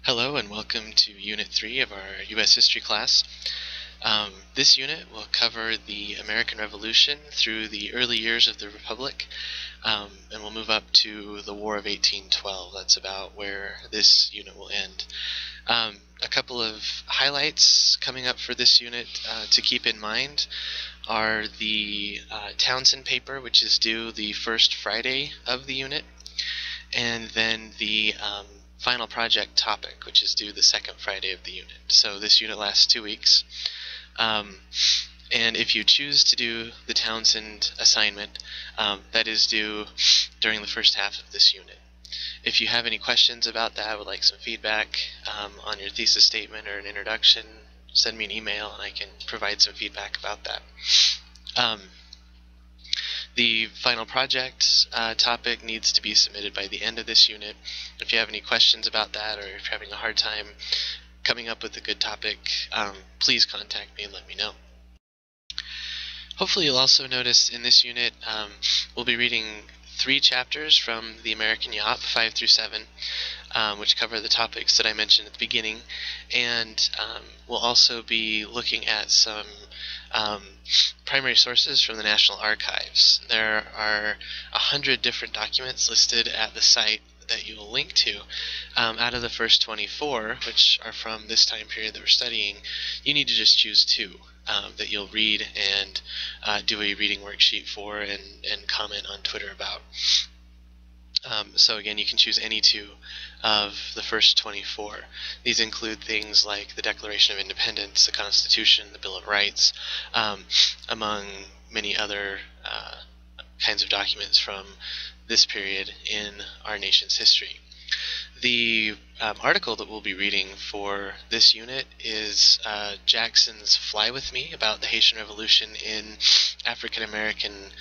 Hello and welcome to Unit 3 of our U.S. History class. This unit will cover the American Revolution through the early years of the Republic, and we'll move up to the War of 1812. That's about where this unit will end. A couple of highlights coming up for this unit to keep in mind are the Townsend paper, which is due the first Friday of the unit, and then the final project topic, which is due the second Friday of the unit. So this unit lasts 2 weeks. And if you choose to do the Townsend assignment, that is due during the first half of this unit. If you have any questions about that, would like some feedback on your thesis statement or an introduction, send me an email and I can provide some feedback about that. The final project topic needs to be submitted by the end of this unit. If you have any questions about that, or if you're having a hard time coming up with a good topic, please contact me and let me know. Hopefully you'll also notice in this unit we'll be reading 3 chapters from the American Yop, 5 through 7, which cover the topics that I mentioned at the beginning, and we'll also be looking at some primary sources from the National Archives. There are 100 different documents listed at the site that you will link to. Out of the first 24, which are from this time period that we're studying, you need to just choose 2 that you'll read and do a reading worksheet for and comment on Twitter about. So again, you can choose any 2 of the first 24. These include things like the Declaration of Independence, the Constitution, the Bill of Rights, among many other kinds of documents from this period in our nation's history. The article that we'll be reading for this unit is Jackson's Fly With Me about the Haitian Revolution in African American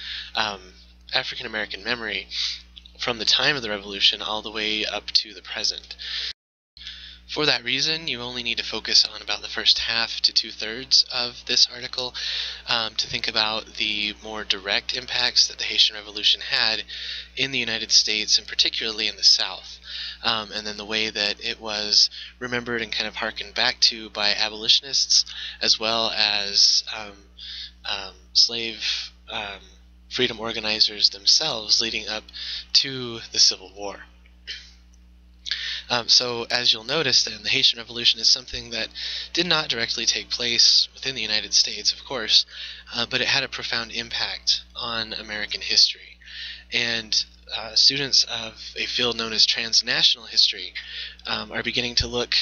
memory from the time of the Revolution all the way up to the present. For that reason, you only need to focus on about the first half to 2/3 of this article to think about the more direct impacts that the Haitian Revolution had in the United States, and particularly in the South, and then the way that it was remembered and kind of harkened back to by abolitionists, as well as slave freedom organizers themselves leading up to the Civil War. So as you'll notice, then, the Haitian Revolution is something that did not directly take place within the United States, of course, but it had a profound impact on American history. And students of a field known as transnational history are beginning to look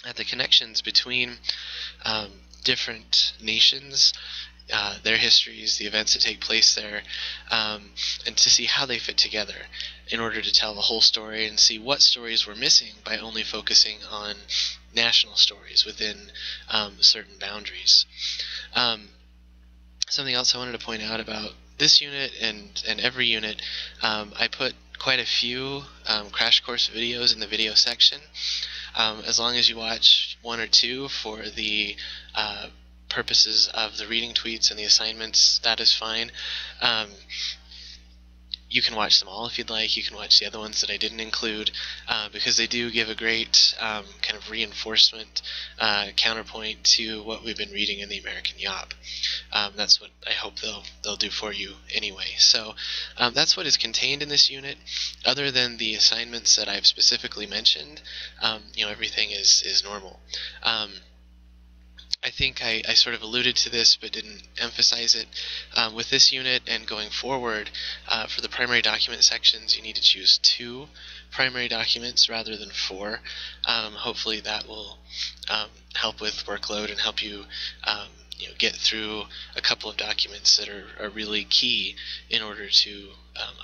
at the connections between different nations, their histories, the events that take place there, and to see how they fit together in order to tell the whole story and see what stories we're missing by only focusing on national stories within certain boundaries. Something else I wanted to point out about this unit and every unit, I put quite a few crash course videos in the video section. As long as you watch 1 or 2 for the purposes of the reading tweets and the assignments, that is fine. You can watch them all if you'd like. You can watch the other ones that I didn't include because they do give a great kind of reinforcement, counterpoint to what we've been reading in the American Yop. That's what I hope they'll do for you anyway. So that's what is contained in this unit. Other than the assignments that I've specifically mentioned, everything is normal. I think I sort of alluded to this but didn't emphasize it. With this unit and going forward, for the primary document sections, you need to choose 2 primary documents rather than 4. Hopefully that will help with workload and help you, get through a couple of documents that are really key in order to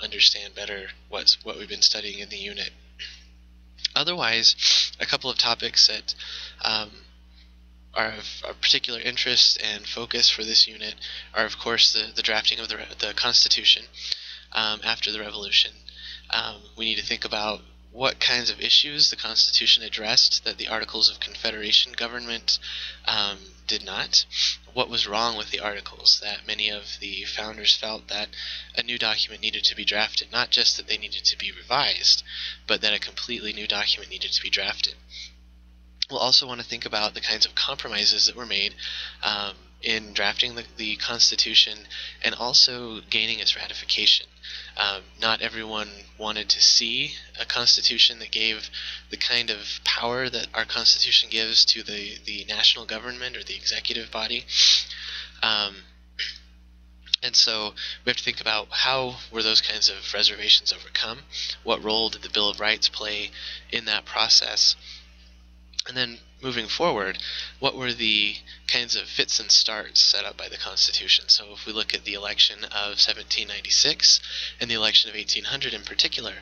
understand better what we've been studying in the unit. Otherwise, a couple of topics that are of particular interest and focus for this unit are, of course, the drafting of the Constitution after the Revolution. We need to think about what kinds of issues the Constitution addressed that the Articles of Confederation government did not. What was wrong with the Articles, that many of the founders felt that a new document needed to be drafted, not just that they needed to be revised, but that a completely new document needed to be drafted. We'll also want to think about the kinds of compromises that were made in drafting the Constitution and also gaining its ratification. Not everyone wanted to see a Constitution that gave the kind of power that our Constitution gives to the national government or the executive body. And so we have to think about how were those kinds of reservations overcome? What role did the Bill of Rights play in that process? And then moving forward, what were the kinds of fits and starts set up by the Constitution? So if we look at the election of 1796 and the election of 1800 in particular,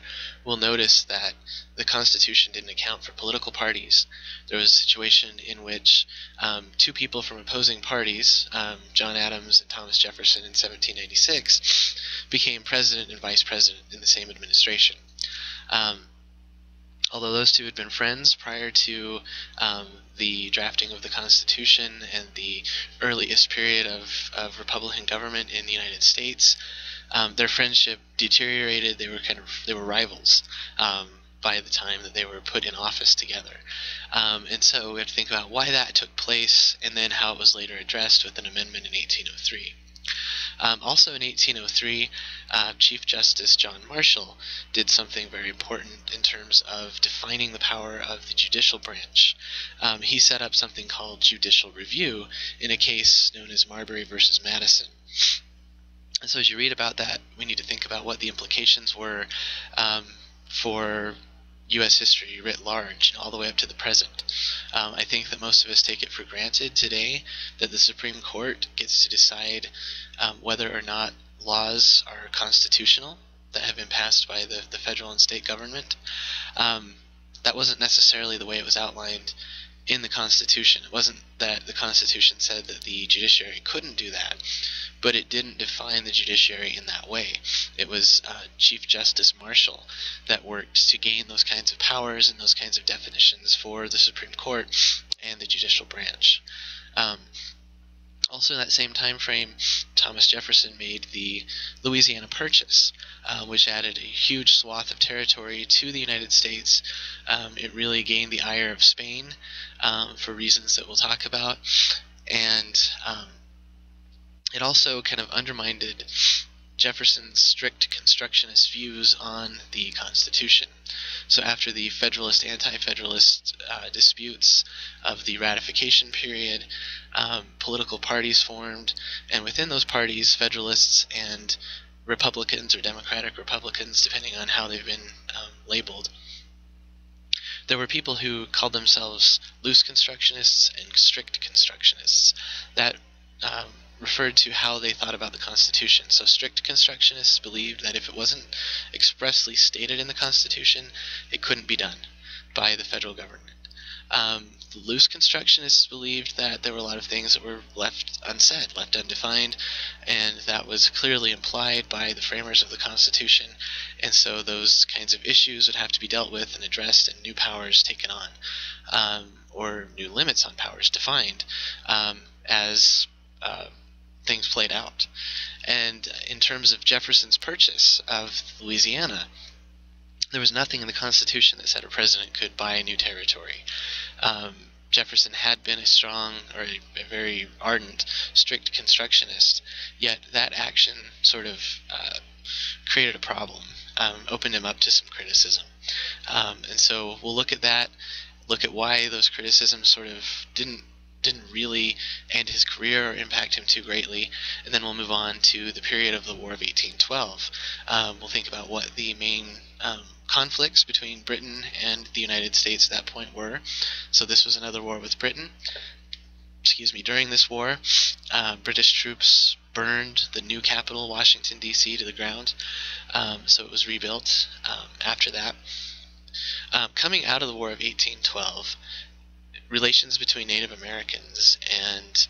we'll notice that the Constitution didn't account for political parties. There was a situation in which two people from opposing parties, John Adams and Thomas Jefferson in 1796, became president and vice president in the same administration. Although those two had been friends prior to the drafting of the Constitution and the earliest period of Republican government in the United States, their friendship deteriorated. They were rivals by the time that they were put in office together. And so we have to think about why that took place and then how it was later addressed with an amendment in 1803. Also in 1803, Chief Justice John Marshall did something very important in terms of defining the power of the judicial branch. He set up something called judicial review in a case known as Marbury versus Madison. And so as you read about that, we need to think about what the implications were for U.S. history writ large, all the way up to the present. I think that most of us take it for granted today that the Supreme Court gets to decide whether or not laws are constitutional that have been passed by the federal and state government. That wasn't necessarily the way it was outlined in the Constitution. It wasn't that the Constitution said that the judiciary couldn't do that, but it didn't define the judiciary in that way. It was Chief Justice Marshall that worked to gain those kinds of powers and those kinds of definitions for the Supreme Court and the judicial branch. Also in that same time frame, Thomas Jefferson made the Louisiana Purchase, which added a huge swath of territory to the United States. It really gained the ire of Spain for reasons that we'll talk about, and it also kind of undermined Jefferson's strict constructionist views on the Constitution. So after the Federalist, Anti-Federalist disputes of the ratification period, political parties formed, and within those parties, Federalists and Republicans, or Democratic Republicans, depending on how they've been labeled, there were people who called themselves loose constructionists and strict constructionists. That referred to how they thought about the Constitution. So strict constructionists believed that if it wasn't expressly stated in the Constitution, it couldn't be done by the federal government. The loose constructionists believed that there were a lot of things that were left unsaid, left undefined, and that was clearly implied by the framers of the Constitution, and so those kinds of issues would have to be dealt with and addressed and new powers taken on, or new limits on powers defined as things played out. And in terms of Jefferson's purchase of Louisiana, there was nothing in the Constitution that said a president could buy a new territory. Jefferson had been a strong, or a very ardent, strict constructionist, yet that action sort of created a problem, opened him up to some criticism. And so we'll look at that, look at why those criticisms sort of didn't really end his career or impact him too greatly, and then we'll move on to the period of the War of 1812. We'll think about what the main conflicts between Britain and the United States at that point were. So this was another war with Britain. During this war, British troops burned the new capital, Washington, D.C., to the ground, so it was rebuilt after that. Coming out of the War of 1812, relations between Native Americans and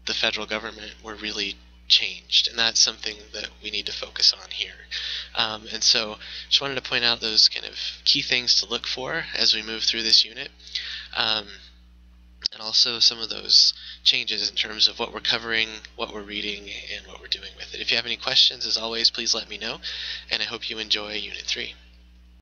the federal government were really changed, and that's something that we need to focus on here. And so just wanted to point out those kind of key things to look for as we move through this unit, and also some of those changes in terms of what we're covering, what we're reading, and what we're doing with it. If you have any questions, as always, please let me know, and I hope you enjoy Unit 3.